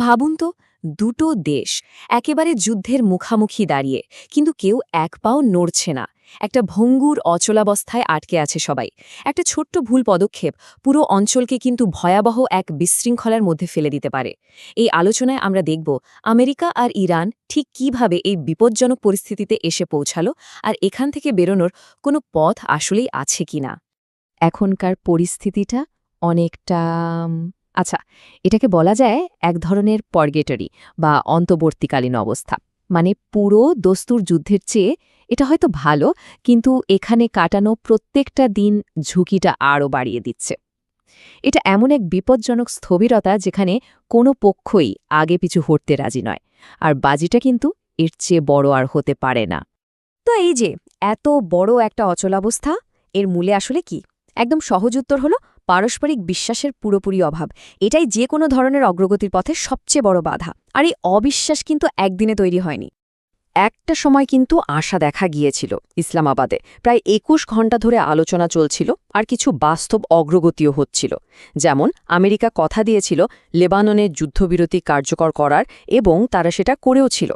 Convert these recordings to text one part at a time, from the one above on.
ভাবুন তো, দুটো দেশ একেবারে যুদ্ধের মুখামুখি দাঁড়িয়ে, কিন্তু কেউ এক পাও নড়ছে না। একটা ভঙ্গুর অচলাবস্থায় আটকে আছে সবাই। একটা ছোট্ট ভুল পদক্ষেপ পুরো অঞ্চলকে কিন্তু ভয়াবহ এক বিশৃঙ্খলার মধ্যে ফেলে দিতে পারে। এই আলোচনায় আমরা দেখব আমেরিকা আর ইরান ঠিক কিভাবে এই বিপজ্জনক পরিস্থিতিতে এসে পৌঁছালো, আর এখান থেকে বেরোনোর কোনো পথ আসলেই আছে কিনা। এখনকার পরিস্থিতিটা অনেকটা আচ্ছা, এটাকে বলা যায় এক ধরনের পর্গেটরি বা অন্তর্বর্তীকালীন অবস্থা। মানে পুরো দস্তুর যুদ্ধের চেয়ে এটা হয়তো ভালো, কিন্তু এখানে কাটানো প্রত্যেকটা দিন ঝুঁকিটা আরও বাড়িয়ে দিচ্ছে। এটা এমন এক বিপজ্জনক স্থবিরতা যেখানে কোনো পক্ষই আগে পিছু হটতে রাজি নয়, আর বাজিটা কিন্তু এর চেয়ে বড় আর হতে পারে না। তো এই যে এত বড় একটা অচলাবস্থা, এর মূলে আসলে কি? একদম সহজ উত্তর হলো পারস্পরিক বিশ্বাসের পুরোপুরি অভাব। এটাই যে কোনো ধরনের অগ্রগতির পথে সবচেয়ে বড় বাধা। আর এই অবিশ্বাস কিন্তু একদিনে তৈরি হয়নি। একটা সময় কিন্তু আশা দেখা গিয়েছিল ইসলামাবাদে। প্রায় ২১ ঘণ্টা ধরে আলোচনা চলছিল, আর কিছু বাস্তব অগ্রগতিও হচ্ছিল। যেমন আমেরিকা কথা দিয়েছিল লেবাননের যুদ্ধবিরতি কার্যকর করার, এবং তারা সেটা করেও ছিল।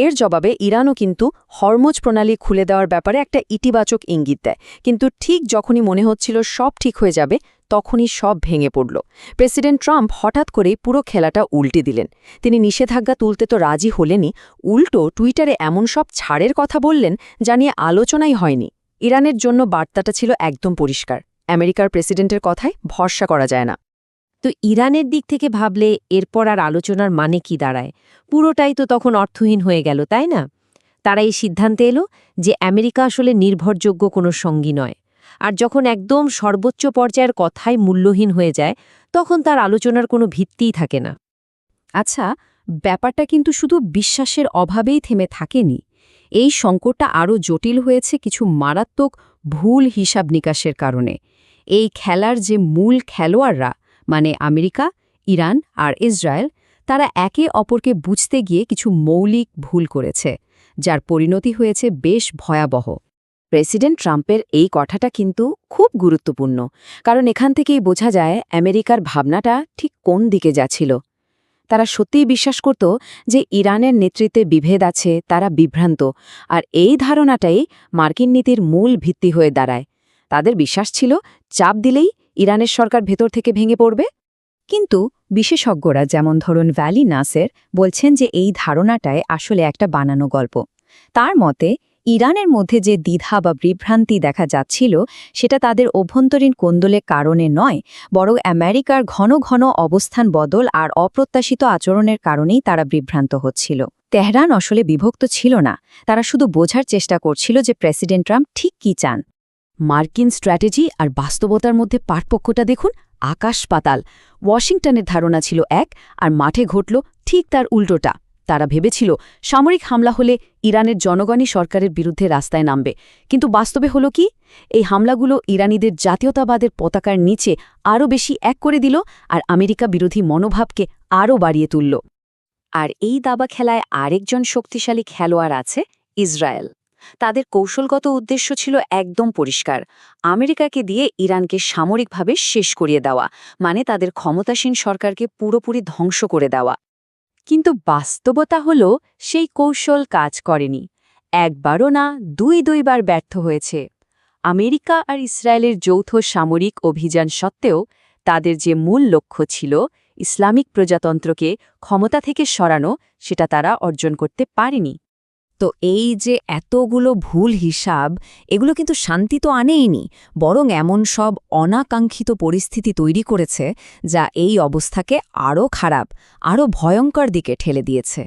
এর জবাবে ইরানও কিন্তু হরমুজ প্রণালী খুলে দেওয়ার ব্যাপারে একটা ইতিবাচক ইঙ্গিত দেয়। কিন্তু ঠিক যখনই মনে হচ্ছিল সব ঠিক হয়ে যাবে, তখনই সব ভেঙে পড়ল। প্রেসিডেন্ট ট্রাম্প হঠাৎ করেই পুরো খেলাটা উল্টে দিলেন। তিনি নিষেধাজ্ঞা তুলতে তো রাজি হলেনই, উল্টো টুইটারে এমন সব ছাড়ের কথা বললেন যা নিয়ে আলোচনাই হয়নি। ইরানের জন্য বার্তাটা ছিল একদম পরিষ্কার: আমেরিকার প্রেসিডেন্টের কথায় ভরসা করা যায় না। তো ইরানের দিক থেকে ভাবলে এরপর আর আলোচনার মানে কি দাঁড়ায়? পুরোটাই তো তখন অর্থহীন হয়ে গেল, তাই না? তারা এই সিদ্ধান্তে এলো যে আমেরিকা আসলে নির্ভরযোগ্য কোনো সঙ্গী নয়। আর যখন একদম সর্বোচ্চ পর্যায়ের কথাই মূল্যহীন হয়ে যায়, তখন তার আলোচনার কোনো ভিত্তিই থাকে না। আচ্ছা, ব্যাপারটা কিন্তু শুধু বিশ্বাসের অভাবেই থেমে থাকেনি। এই সংকটটা আরও জটিল হয়েছে কিছু মারাত্মক ভুল হিসাব নিকাশের কারণে। এই খেলার যে মূল খেলোয়াড়রা, মানে আমেরিকা, ইরান আর ইসরায়েল, তারা একে অপরকে বুঝতে গিয়ে কিছু মৌলিক ভুল করেছে, যার পরিণতি হয়েছে বেশ ভয়াবহ। প্রেসিডেন্ট ট্রাম্পের এই কথাটা কিন্তু খুব গুরুত্বপূর্ণ, কারণ এখান থেকেই বোঝা যায় আমেরিকার ভাবনাটা ঠিক কোন দিকে যাচ্ছিল। তারা সত্যিই বিশ্বাস করত যে ইরানের নেতৃত্বে বিভেদ আছে, তারা বিভ্রান্ত, আর এই ধারণাটাই মার্কিন নীতির মূল ভিত্তি হয়ে দাঁড়ায়। তাদের বিশ্বাস ছিল চাপ দিলেই ইরানের সরকার ভেতর থেকে ভেঙে পড়বে। কিন্তু বিশেষজ্ঞরা, যেমন ধরুন ভ্যালি নাসের, বলছেন যে এই ধারণাটাই আসলে একটা বানানো গল্প। তার মতে ইরানের মধ্যে যে দ্বিধা বা বিভ্রান্তি দেখা যাচ্ছিল, সেটা তাদের অভ্যন্তরীণ কোন্দলের কারণে নয়, বরং আমেরিকার ঘন ঘন অবস্থান বদল আর অপ্রত্যাশিত আচরণের কারণেই তারা বিভ্রান্ত হচ্ছিল। তেহরান আসলে বিভক্ত ছিল না, তারা শুধু বোঝার চেষ্টা করছিল যে প্রেসিডেন্ট ট্রাম্প ঠিক কী চান। মার্কিন স্ট্র্যাটেজি আর বাস্তবতার মধ্যে পার্থক্যটা দেখুন, আকাশ পাতাল। ওয়াশিংটনের ধারণা ছিল এক, আর মাঠে ঘটল ঠিক তার উল্টোটা। তারা ভেবেছিল সামরিক হামলা হলে ইরানের জনগণই সরকারের বিরুদ্ধে রাস্তায় নামবে, কিন্তু বাস্তবে হলো কি? এই হামলাগুলো ইরানিদের জাতীয়তাবাদের পতাকার নিচে আরও বেশি এক করে দিল, আর আমেরিকা বিরোধী মনোভাবকে আরও বাড়িয়ে তুলল। আর এই দাবা খেলায় আরেকজন শক্তিশালী খেলোয়াড় আছে, ইসরায়েল। তাদের কৌশলগত উদ্দেশ্য ছিল একদম পরিষ্কার: আমেরিকাকে দিয়ে ইরানকে সামরিকভাবে শেষ করিয়ে দেওয়া, মানে তাদের ক্ষমতাসীন সরকারকে পুরোপুরি ধ্বংস করে দেওয়া। কিন্তু বাস্তবতা হল সেই কৌশল কাজ করেনি। একবারও না, দুইবার ব্যর্থ হয়েছে। আমেরিকা আর ইসরায়েলের যৌথ সামরিক অভিযান সত্ত্বেও তাদের যে মূল লক্ষ্য ছিল ইসলামিক প্রজাতন্ত্রকে ক্ষমতা থেকে সরানো, সেটা তারা অর্জন করতে পারেনি। তো এই যে এতগুলো ভুল হিসাব, এগুলো কিন্তু শান্তি তো আনেইনি, বরং এমন সব অনাকাঙ্ক্ষিত পরিস্থিতি তৈরি করেছে যা এই অবস্থাকে আরও খারাপ, আরও ভয়ঙ্কর দিকে ঠেলে দিয়েছে।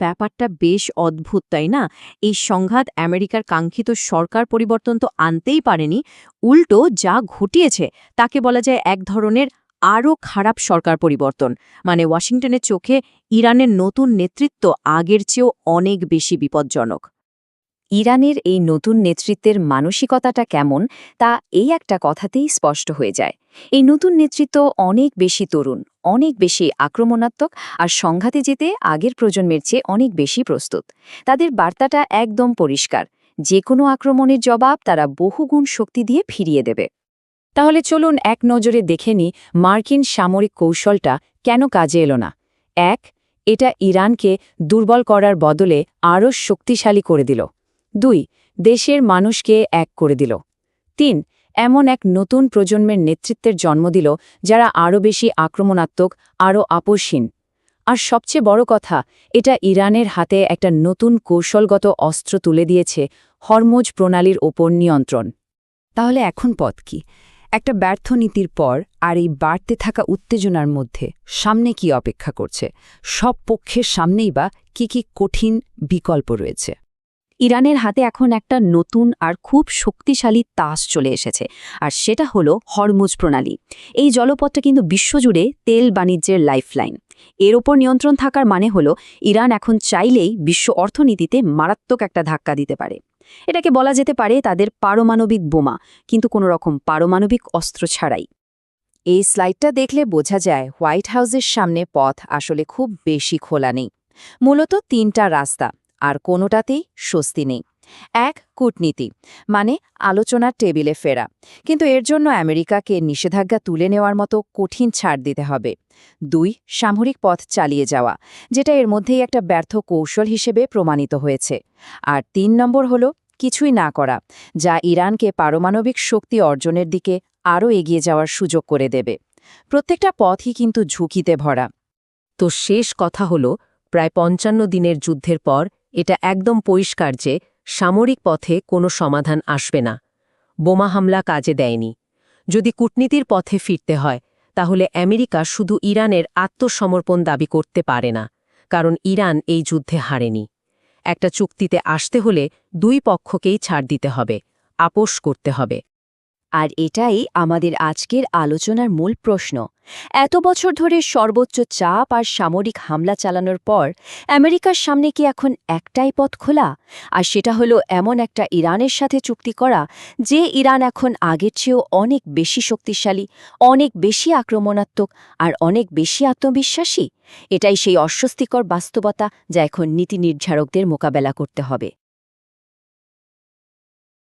ব্যাপারটা বেশ অদ্ভুত, তাই না? এই সংঘাত আমেরিকার কাঙ্ক্ষিত সরকার পরিবর্তন তো আনতেই পারেনি, উল্টো যা ঘটিয়েছে তাকে বলা যায় এক ধরনের আরও খারাপ সরকার পরিবর্তন। মানে ওয়াশিংটনের চোখে ইরানের নতুন নেতৃত্ব আগের চেয়েও অনেক বেশি বিপজ্জনক। ইরানের এই নতুন নেতৃত্বের মানসিকতাটা কেমন, তা এই একটা কথাতেই স্পষ্ট হয়ে যায়। এই নতুন নেতৃত্ব অনেক বেশি তরুণ, অনেক বেশি আক্রমণাত্মক, আর সংঘাতে যেতে আগের প্রজন্মের চেয়ে অনেক বেশি প্রস্তুত। তাদের বার্তাটা একদম পরিষ্কার: যে কোনো আক্রমণের জবাব তারা বহুগুণ শক্তি দিয়ে ফিরিয়ে দেবে। তাহলে চলুন এক নজরে দেখে নিই মার্কিন সামরিক কৌশলটা কেন কাজে এলো না। 1. এটা ইরানকে দুর্বল করার বদলে আরও শক্তিশালী করে দিল। 2. দেশের মানুষকে এক করে দিল। 3. এমন এক নতুন প্রজন্মের নেতৃত্বের জন্ম দিল যারা আরও বেশি আক্রমণাত্মক, আরও আপোষহীন। আর সবচেয়ে বড় কথা, এটা ইরানের হাতে একটা নতুন কৌশলগত অস্ত্র তুলে দিয়েছে, হরমুজ প্রণালীর ওপর নিয়ন্ত্রণ। তাহলে এখন পথ কি? একটা ব্যর্থ নীতির পর আর এই বাড়তে থাকা উত্তেজনার মধ্যে সামনে কি অপেক্ষা করছে? সব পক্ষের সামনেই বা কি কঠিন বিকল্প রয়েছে? ইরানের হাতে এখন একটা নতুন আর খুব শক্তিশালী তাস চলে এসেছে, আর সেটা হলো হরমুজ প্রণালী। এই জলপথটা কিন্তু বিশ্বজুড়ে তেল বাণিজ্যের লাইফলাইন। এর ওপর নিয়ন্ত্রণ থাকার মানে হলো ইরান এখন চাইলেই বিশ্ব অর্থনীতিতে মারাত্মক একটা ধাক্কা দিতে পারে। এটাকে বলা যেতে পারে তাদের পারমাণবিক বোমা, কিন্তু কোনো রকম পারমাণবিক অস্ত্র ছাড়াই। এই স্লাইডটা দেখলে বোঝা যায় হোয়াইট হাউসের সামনে পথ আসলে খুব বেশি খোলা নেই। মূলত 3টা রাস্তা, আর কোনোটাতেই স্বস্তি নেই। 1. কূটনীতি, মানে আলোচনার টেবিলে ফেরা, কিন্তু এর জন্য আমেরিকাকে নিষেধাজ্ঞা তুলে নেওয়ার মতো কঠিন ছাড় দিতে হবে। 2. সামরিক পথ চালিয়ে যাওয়া, যেটা এর মধ্যেই একটা ব্যর্থ কৌশল হিসেবে প্রমাণিত হয়েছে। আর 3 নম্বর হলো কিছুই না করা, যা ইরানকে পারমাণবিক শক্তি অর্জনের দিকে আরও এগিয়ে যাওয়ার সুযোগ করে দেবে। প্রত্যেকটা পথই কিন্তু ঝুঁকিতে ভরা। তো শেষ কথা হলো, প্রায় 55 দিনের যুদ্ধের পর এটা একদম পরিষ্কার যে সামরিক পথে কোনো সমাধান আসবে না। বোমা হামলা কাজে দেয়নি। যদি কূটনীতির পথে ফিরতে হয়, তাহলে আমেরিকা শুধু ইরানের আত্মসমর্পণ দাবি করতে পারে না, কারণ ইরান এই যুদ্ধে হারেনি। একটা চুক্তিতে আসতে হলে 2 পক্ষকেই ছাড় দিতে হবে, আপোষ করতে হবে। আর এটাই আমাদের আজকের আলোচনার মূল প্রশ্ন। এত বছর ধরে সর্বোচ্চ চাপ আর সামরিক হামলা চালানোর পর আমেরিকার সামনে কি এখন একটাই পথ খোলা? আর সেটা হলো এমন একটা ইরানের সাথে চুক্তি করা, যে ইরান এখন আগের চেয়েও অনেক বেশি শক্তিশালী, অনেক বেশি আক্রমণাত্মক আর অনেক বেশি আত্মবিশ্বাসী। এটাই সেই অস্বস্তিকর বাস্তবতা যা এখন নীতি নির্ধারকদের মোকাবেলা করতে হবে।